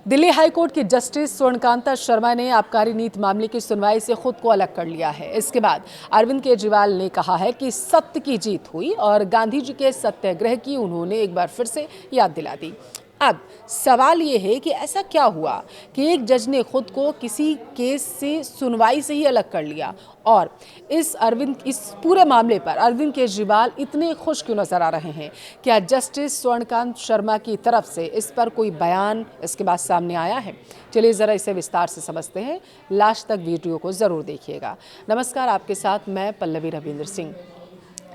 Delhi high court की justice स्वर्णकांता Sharma ने आबकारी नीति मामले की सुनवाई से खुद को अलग कर लिया है। इसके बाद अरविंद केजरीवाल ने कहा है कि सत्य की जीत हुई और गांधी जी के सत्याग्रह की उन्होंने एक बार फिर से याद दिला दी। अब सवाल ये है कि ऐसा क्या हुआ कि एक जज ने खुद को किसी केस से सुनवाई से ही अलग कर लिया और इस पूरे मामले पर अरविंद केजरीवाल इतने खुश क्यों नजर आ रहे हैं। क्या जस्टिस स्वर्णकांत शर्मा की तरफ से इस पर कोई बयान इसके बाद सामने आया है? चलिए जरा इसे विस्तार से समझते हैं। लास्ट तक वीडियो को जरूर देखिएगा। नमस्कार, आपके साथ मैं पल्लवी रविंद्र सिंह।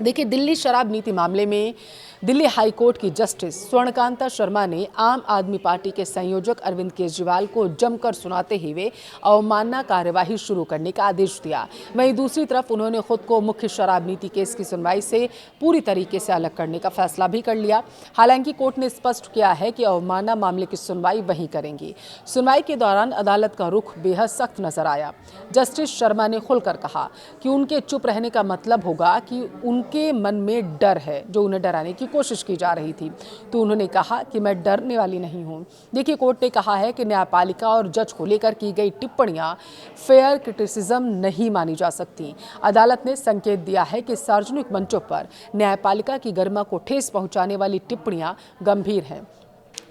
देखिए, दिल्ली शराब नीति मामले में दिल्ली हाईकोर्ट की जस्टिस स्वर्णकांता शर्मा ने आम आदमी पार्टी के संयोजक अरविंद केजरीवाल को जमकर सुनाते हुए अवमानना कार्यवाही शुरू करने का आदेश दिया। वहीं दूसरी तरफ उन्होंने खुद को मुख्य शराब नीति केस की सुनवाई से पूरी तरीके से अलग करने का फैसला भी कर लिया। हालांकि कोर्ट ने स्पष्ट किया है कि अवमानना मामले की सुनवाई वहीं करेंगी। सुनवाई के दौरान अदालत का रुख बेहद सख्त नजर आया। जस्टिस शर्मा ने खुलकर कहा कि उनके चुप रहने का मतलब होगा कि उनके मन में डर है, जो उन्हें डराने की कोशिश की जा रही थी। तो उन्होंने कहा कि मैं डरने वाली नहीं हूं। देखिए, कोर्ट ने कहा है कि न्यायपालिका और जज को लेकर की गई टिप्पणियां फेयर क्रिटिसिज्म नहीं मानी जा सकती। अदालत ने संकेत दिया है कि सार्वजनिक मंचों पर न्यायपालिका की गरिमा को ठेस पहुंचाने वाली टिप्पणियां गंभीर हैं।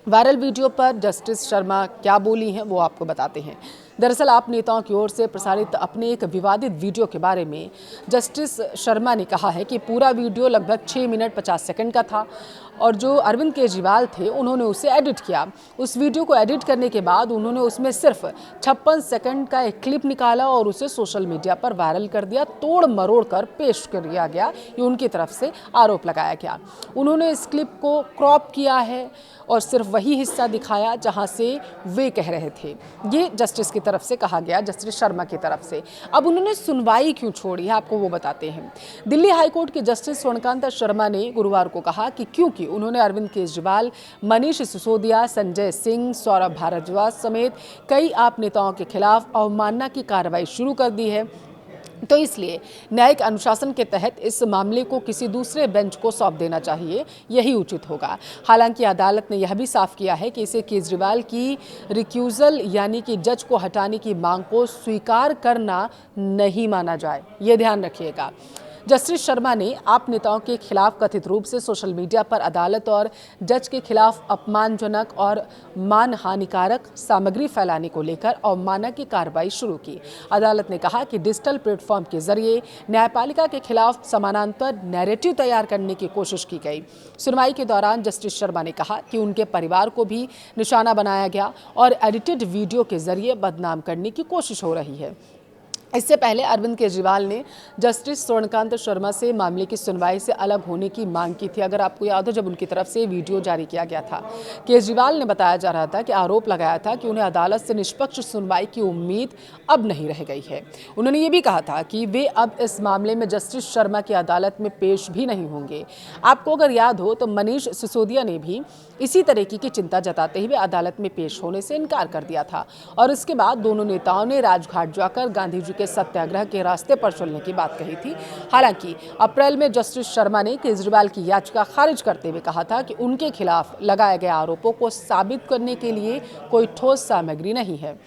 वायरल वीडियो पर जस्टिस शर्मा क्या बोली हैं वो आपको बताते हैं। दरअसल आप नेताओं की ओर से प्रसारित अपने एक विवादित वीडियो के बारे में जस्टिस शर्मा ने कहा है कि पूरा वीडियो लगभग 6 मिनट 50 सेकंड का था और जो अरविंद केजरीवाल थे उन्होंने उसे एडिट किया। उस वीडियो को एडिट करने के बाद उन्होंने उसमें सिर्फ 56 सेकंड का एक क्लिप निकाला और उसे सोशल मीडिया पर वायरल कर दिया। तोड़ मरोड़ कर पेश कर दिया गया, ये उनकी तरफ से आरोप लगाया गया। उन्होंने इस क्लिप को क्रॉप किया है और सिर्फ वही हिस्सा दिखाया जहां से वे कह रहे थे। ये जस्टिस की तरफ से कहा गया, जस्टिस शर्मा की तरफ से। अब उन्होंने सुनवाई क्यों छोड़ी है, आपको वो बताते हैं। दिल्ली हाईकोर्ट के जस्टिस स्वर्णकांता शर्मा ने गुरुवार को कहा कि क्योंकि उन्होंने अरविंद केजरीवाल, मनीष सिसोदिया, संजय सिंह, सौरभ भारद्वाज समेत कई आप नेताओं के खिलाफ अवमानना की कार्रवाई शुरू कर दी है, तो इसलिए न्यायिक अनुशासन के तहत इस मामले को किसी दूसरे बेंच को सौंप देना चाहिए, यही उचित होगा। हालांकि अदालत ने यह भी साफ किया है कि इसे केजरीवाल की रिक्यूजल यानी कि जज को हटाने की मांग को स्वीकार करना नहीं माना जाए, ये ध्यान रखिएगा। जस्टिस शर्मा ने आप नेताओं के खिलाफ कथित रूप से सोशल मीडिया पर अदालत और जज के खिलाफ अपमानजनक और मानहानिकारक सामग्री फैलाने को लेकर अवमानना की कार्रवाई शुरू की। अदालत ने कहा कि डिजिटल प्लेटफॉर्म के जरिए न्यायपालिका के खिलाफ समानांतर नैरेटिव तैयार करने की कोशिश की गई। सुनवाई के दौरान जस्टिस शर्मा ने कहा कि उनके परिवार को भी निशाना बनाया गया और एडिटेड वीडियो के जरिए बदनाम करने की कोशिश हो रही है। इससे पहले अरविंद केजरीवाल ने जस्टिस स्वर्णकांत शर्मा से मामले की सुनवाई से अलग होने की मांग की थी। अगर आपको याद हो, जब उनकी तरफ से वीडियो जारी किया गया था, केजरीवाल ने बताया जा रहा था कि आरोप लगाया था कि उन्हें अदालत से निष्पक्ष सुनवाई की उम्मीद अब नहीं रह गई है। उन्होंने ये भी कहा था कि वे अब इस मामले में जस्टिस शर्मा की अदालत में पेश भी नहीं होंगे। आपको अगर याद हो तो मनीष सिसोदिया ने भी इसी तरीके की चिंता जताते हुए अदालत में पेश होने से इनकार कर दिया था और इसके बाद दोनों नेताओं ने राजघाट जाकर गांधी जी के सत्याग्रह के रास्ते पर चलने की बात कही थी। हालांकि अप्रैल में जस्टिस शर्मा ने केजरीवाल की याचिका खारिज करते हुए कहा था कि उनके खिलाफ लगाए गए आरोपों को साबित करने के लिए कोई ठोस सामग्री नहीं है।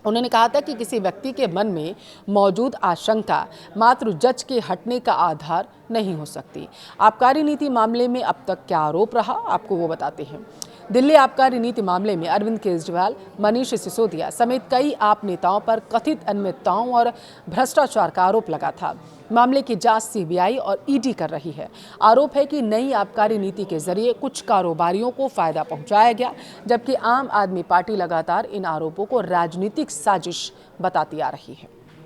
उन्होंने कहा था कि किसी व्यक्ति के मन में मौजूद आशंका मात्र जज के हटने का आधार नहीं हो सकती। आबकारी नीति मामले में अब तक क्या आरोप रहा, आपको वो बताते हैं। दिल्ली आबकारी नीति मामले में अरविंद केजरीवाल, मनीष सिसोदिया समेत कई आप नेताओं पर कथित अनियमितताओं और भ्रष्टाचार का आरोप लगा था। मामले की जांच सीबीआई और ईडी कर रही है। आरोप है कि नई आबकारी नीति के जरिए कुछ कारोबारियों को फायदा पहुंचाया गया, जबकि आम आदमी पार्टी लगातार इन आरोपों को राजनीतिक साजिश बताती आ रही है।